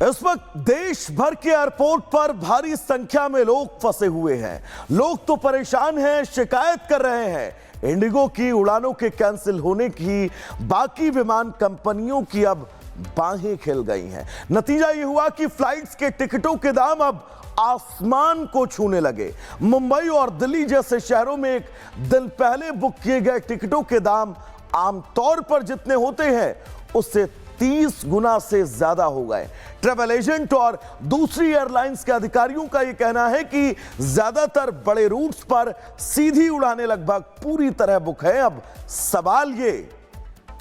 इस वक्त देश भर के एयरपोर्ट पर भारी संख्या में लोग फंसे हुए हैं। लोग तो परेशान हैं, शिकायत कर रहे हैं। इंडिगो की उड़ानों के कैंसिल होने की बाकी विमान कंपनियों की अब बाहें खिल गई हैं। नतीजा यह हुआ कि फ्लाइट्स के टिकटों के दाम अब आसमान को छूने लगे। मुंबई और दिल्ली जैसे शहरों में एक दिन पहले बुक किए गए टिकटों के दाम आमतौर पर जितने होते हैं उससे 30 गुना से ज्यादा हो गए। ट्रैवल एजेंट और दूसरी एयरलाइंस के अधिकारियों का यह कहना है कि ज्यादातर बड़े रूट्स पर सीधी उड़ानें लगभग पूरी तरह बुक है। अब सवाल ये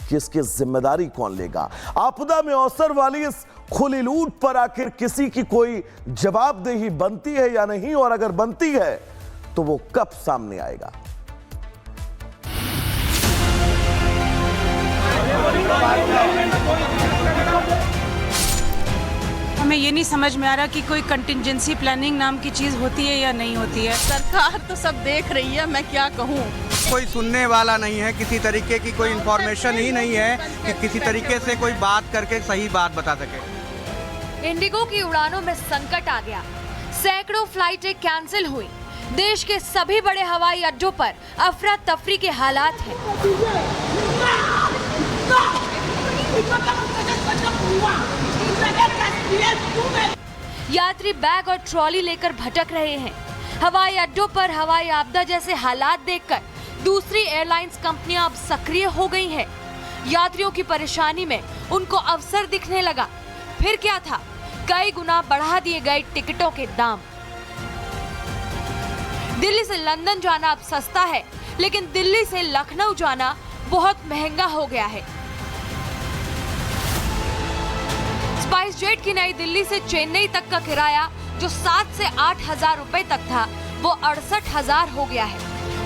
कि इसकी जिम्मेदारी कौन लेगा? आपदा में अवसर वाली इस खुली लूट पर आखिर किसी की कोई जवाबदेही बनती है या नहीं, और अगर बनती है तो वो कब सामने आएगा? हमें ये नहीं समझ में आ रहा कि कोई कंटिजेंसी प्लानिंग नाम की चीज होती है या नहीं होती है। सरकार तो सब देख रही है, मैं क्या कहूँ। कोई सुनने वाला नहीं है, किसी तरीके की कोई इंफॉर्मेशन ही नहीं है कि किसी तरीके से कोई बात करके सही बात बता सके। इंडिगो की उड़ानों में संकट आ गया। सैकड़ों फ्लाइटें कैंसिल हुई। देश के सभी बड़े हवाई अड्डों पर अफरा तफरी के हालात हैं। यात्री बैग और ट्रॉली लेकर भटक रहे हैं। हवाई अड्डों पर हवाई आपदा जैसे हालात देखकर दूसरी एयरलाइंस कंपनियां अब सक्रिय हो गई हैं। यात्रियों की परेशानी में उनको अवसर दिखने लगा। फिर क्या था? कई गुना बढ़ा दिए गए टिकटों के दाम। दिल्ली से लंदन जाना अब सस्ता है, लेकिन दिल्ली से लखनऊ जाना बहुत महंगा हो गया है। स्पाइस जेट की नई दिल्ली से चेन्नई तक का किराया जो 7 से 8 हजार रुपए तक था, वो 68,000 हो गया है।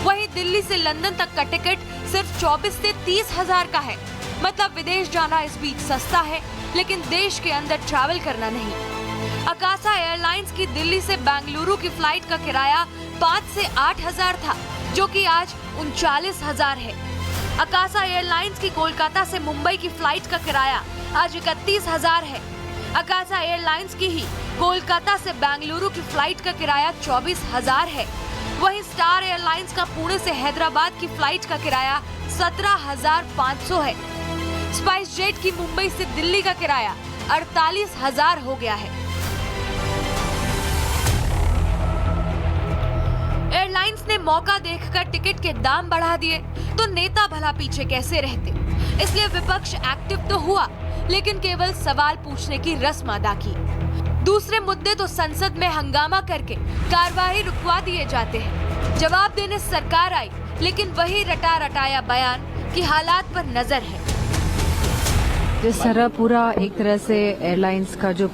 वहीं दिल्ली से लंदन तक का टिकट सिर्फ 24 से 30 हजार का है। मतलब विदेश जाना इस बीच सस्ता है, लेकिन देश के अंदर ट्रैवल करना नहीं। अकासा एयरलाइंस की दिल्ली से बेंगलुरु की फ्लाइट का किराया 5 से 8 हजार था, जो कि आज 39,000 है। अकासा एयरलाइंस की कोलकाता से मुंबई की फ्लाइट का किराया आज 31,000 है। अकासा एयरलाइंस की ही कोलकाता से बेंगलुरु की फ्लाइट का किराया 24,000 है। वहीं स्टार एयरलाइंस का पुणे से हैदराबाद की फ्लाइट का किराया 17,500 है। स्पाइस जेट की मुंबई से दिल्ली का किराया 48,000 हो गया है। एयरलाइंस ने मौका देखकर टिकट के दाम बढ़ा दिए तो नेता भला पीछे कैसे रहते? इसलिए विपक्ष एक्टिव तो हुआ, लेकिन केवल सवाल पूछने की रस्म अदा की। दूसरे मुद्दे तो संसद में हंगामा करके कार्रवाई रुकवा दिए जाते हैं। जवाब देने सरकार आई, लेकिन वही रटा रटाया बयान कि हालात पर नजर है। जिस तरह पूरा एक तरह से एयरलाइंस का जो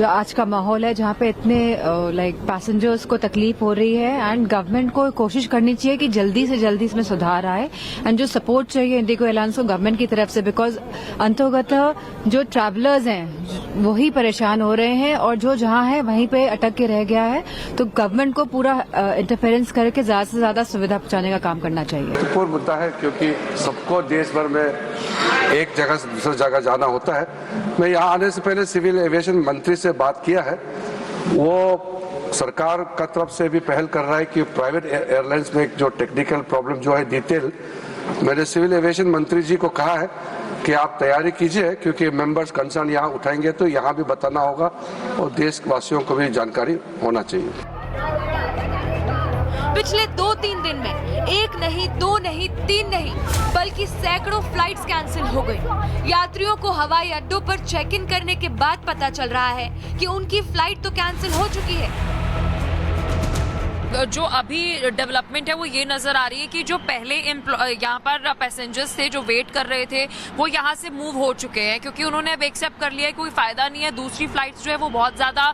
आज का माहौल है, जहाँ पे इतने पैसेंजर्स को तकलीफ हो रही है, एंड गवर्नमेंट को कोशिश करनी चाहिए कि जल्दी से जल्दी इसमें सुधार आए। एंड जो सपोर्ट चाहिए इंडिगो एयरलाइंस को गवर्नमेंट की तरफ से, बिकॉज अंतर्गत जो ट्रैवलर्स हैं वही परेशान हो रहे हैं, और जो जहाँ है वहीं पे अटक के रह गया है। तो गवर्नमेंट को पूरा इंटरफेरेंस करके ज्यादा से ज्यादा सुविधा पहुंचाने का काम करना चाहिए। महत्वपूर्ण मुद्दा है, क्योंकि सबको देश भर में एक जगह से दूसरी जगह जाना होता है। मैं यहाँ आने से पहले सिविल एविएशन मंत्री से बात किया है। वो सरकार का तरफ से भी पहल कर रहा है कि प्राइवेट एयरलाइंस में जो टेक्निकल प्रॉब्लम जो है डिटेल, मैंने सिविल एविएशन मंत्री जी को कहा है कि आप तैयारी कीजिए, क्योंकि मेंबर्स कंसर्न यहाँ उठाएंगे तो यहाँ भी बताना होगा और देशवासियों को भी जानकारी होना चाहिए। पिछले 2-3 दिन में 1 नहीं, 2 नहीं, 3 नहीं, बल्कि सैकड़ों फ्लाइट्स कैंसिल हो गई। यात्रियों को हवाई अड्डों पर चेक इन करने के बाद पता चल रहा है कि उनकी फ्लाइट तो कैंसिल हो चुकी है। जो अभी डेवलपमेंट है वो ये नजर आ रही है कि जो पहले यहाँ पर पैसेंजर्स थे जो वेट कर रहे थे, वो यहाँ से मूव हो चुके हैं, क्योंकि उन्होंने अब एक्सेप्ट कर लिया है कोई फायदा नहीं है। दूसरी फ्लाइट्स जो है वो बहुत ज्यादा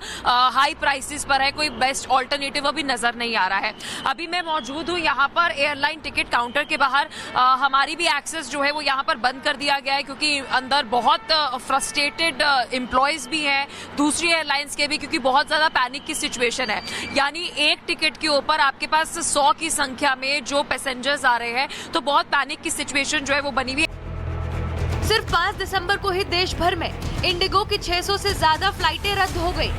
हाई प्राइसेस पर है, कोई बेस्ट ऑल्टरनेटिव अभी नजर नहीं आ रहा है। अभी मैं मौजूद हूँ यहाँ पर एयरलाइन टिकट काउंटर के बाहर। हमारी भी एक्सेस जो है वो यहाँ पर बंद कर दिया गया है, क्योंकि अंदर बहुत फ्रस्ट्रेटेड एम्प्लॉयज भी हैं दूसरी एयरलाइंस के भी, क्योंकि बहुत ज्यादा पैनिक की सिचुएशन है। यानी एक टिकट के ऊपर आपके पास 100 की संख्या में जो पैसेंजर्स आ रहे हैं, तो बहुत पैनिक की सिचुएशन जो है वो बनी हुई है। सिर्फ 5 दिसंबर को ही देश भर में इंडिगो की 600 से ज्यादा फ्लाइटें रद्द हो गई।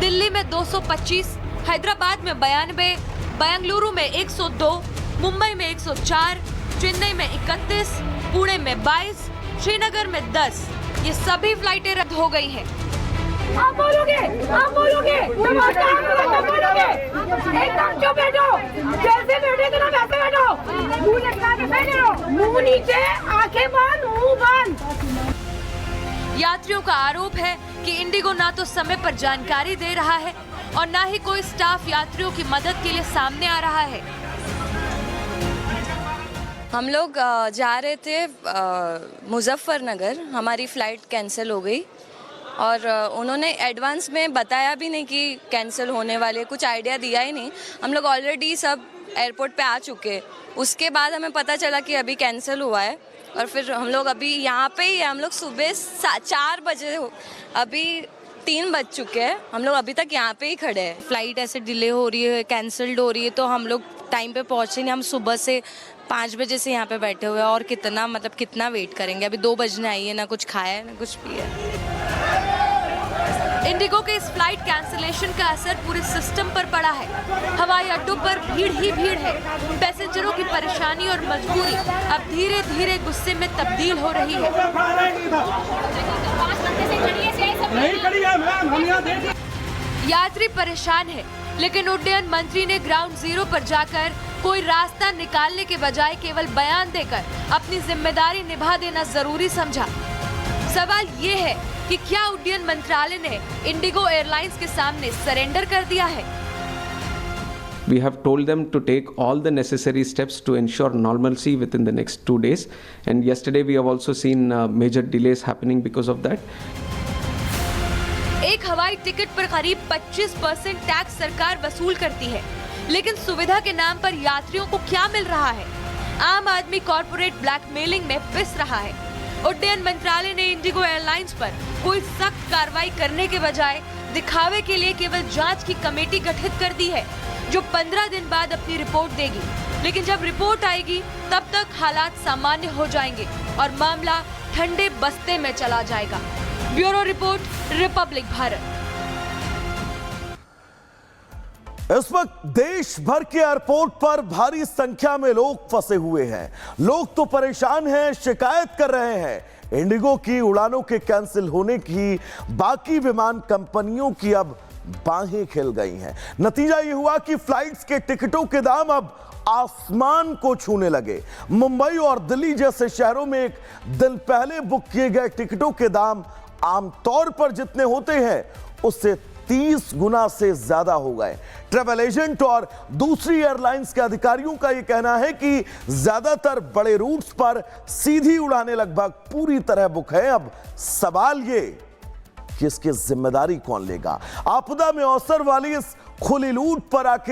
दिल्ली में 225, हैदराबाद में 92, बेंगलुरु में 102, मुंबई में 104, चेन्नई में 31, पुणे में 22, श्रीनगर में 10, ये सभी फ्लाइटें रद्द हो गई हैं। आप बोलोगे, आप बोलोगे, एकदम चुप बैठो, जैसे बैठे तो ना वैसे बैठो, मुंह लटका के बैठे रहो, मुंह नीचे, आंखें बंद, मुंह बंद। यात्रियों का आरोप है कि इंडिगो ना तो समय पर जानकारी दे रहा है और ना ही कोई स्टाफ यात्रियों की मदद के लिए सामने आ रहा है। हम लोग जा रहे थे मुजफ्फरनगर, हमारी फ़्लाइट कैंसिल हो गई और उन्होंने एडवांस में बताया भी नहीं कि कैंसिल होने वाले, कुछ आइडिया दिया ही नहीं। हम लोग ऑलरेडी सब एयरपोर्ट पे आ चुके, उसके बाद हमें पता चला कि अभी कैंसिल हुआ है और फिर हम लोग अभी यहाँ पे ही है। हम लोग सुबह 4 बजे, अभी 3 बज चुके हैं, हम लोग अभी तक यहाँ पे ही खड़े हैं। फ्लाइट ऐसे डिले हो रही है, कैंसिल्ड हो रही है, तो हम लोग टाइम पे पहुँचे नहीं। हम सुबह से 5 बजे से यहाँ पे बैठे हुए हैं और कितना वेट करेंगे। अभी 2 बजने आई है, ना कुछ खाया है ना कुछ पिया है। इंडिगो के इस फ्लाइट कैंसिलेशन का असर पूरे सिस्टम पर पड़ा है। हवाई अड्डों पर भीड़ ही भीड़ है। पैसेंजरों की परेशानी और मजबूरी अब धीरे धीरे गुस्से में तब्दील हो रही है। यात्री परेशान है, लेकिन उड्डयन मंत्री ने ग्राउंड जीरो पर जाकर कोई रास्ता निकालने के बजाय केवल बयान देकर अपनी जिम्मेदारी निभा देना जरूरी समझा। सवाल ये है कि क्या उड्डयन मंत्रालय ने इंडिगो एयरलाइंस के सामने सरेंडर कर दिया है? We have told them to take all the necessary steps to ensure normalcy within the next 2 days. And yesterday we have also seen major delays happening because of that. एक हवाई ticket पर करीब 25% tax सरकार वसूल करती है, लेकिन सुविधा के नाम पर यात्रियों को क्या मिल रहा है? आम आदमी कॉर्पोरेट ब्लैकमेलिंग में पिस रहा है। उड्डयन मंत्रालय ने इंडिगो एयरलाइंस पर कोई सख्त कार्रवाई करने के बजाय दिखावे के लिए केवल जांच की कमेटी गठित कर दी है, जो 15 दिन बाद अपनी रिपोर्ट देगी। लेकिन जब रिपोर्ट आएगी तब तक हालात सामान्य हो जाएंगे और मामला ठंडे बस्ते में चला जाएगा। Bureau report, Republic Bharat. इस वक्त देश भर के एयरपोर्ट पर भारी संख्या में लोग फंसे हुए हैं। लोग तो परेशान हैं, शिकायत कर रहे हैं। इंडिगो की उड़ानों के कैंसिल होने की बाकी विमान कंपनियों की अब बाहें खिल गई हैं। नतीजा यह हुआ कि फ्लाइट्स के टिकटों के दाम अब आसमान को छूने लगे। मुंबई और दिल्ली जैसे शहरों में एक दिन पहले बुक किए गए टिकटों के दाम आमतौर पर जितने होते हैं उससे 30 गुना से ज्यादा हो गए। ट्रैवल एजेंट और दूसरी एयरलाइंस के अधिकारियों का यह कहना है कि ज्यादातर बड़े रूट्स पर सीधी उड़ानें लगभग पूरी तरह बुक है। अब सवाल ये कि इसकी जिम्मेदारी कौन लेगा? आपदा में अवसर वाली इस खुली लूट पर आखिर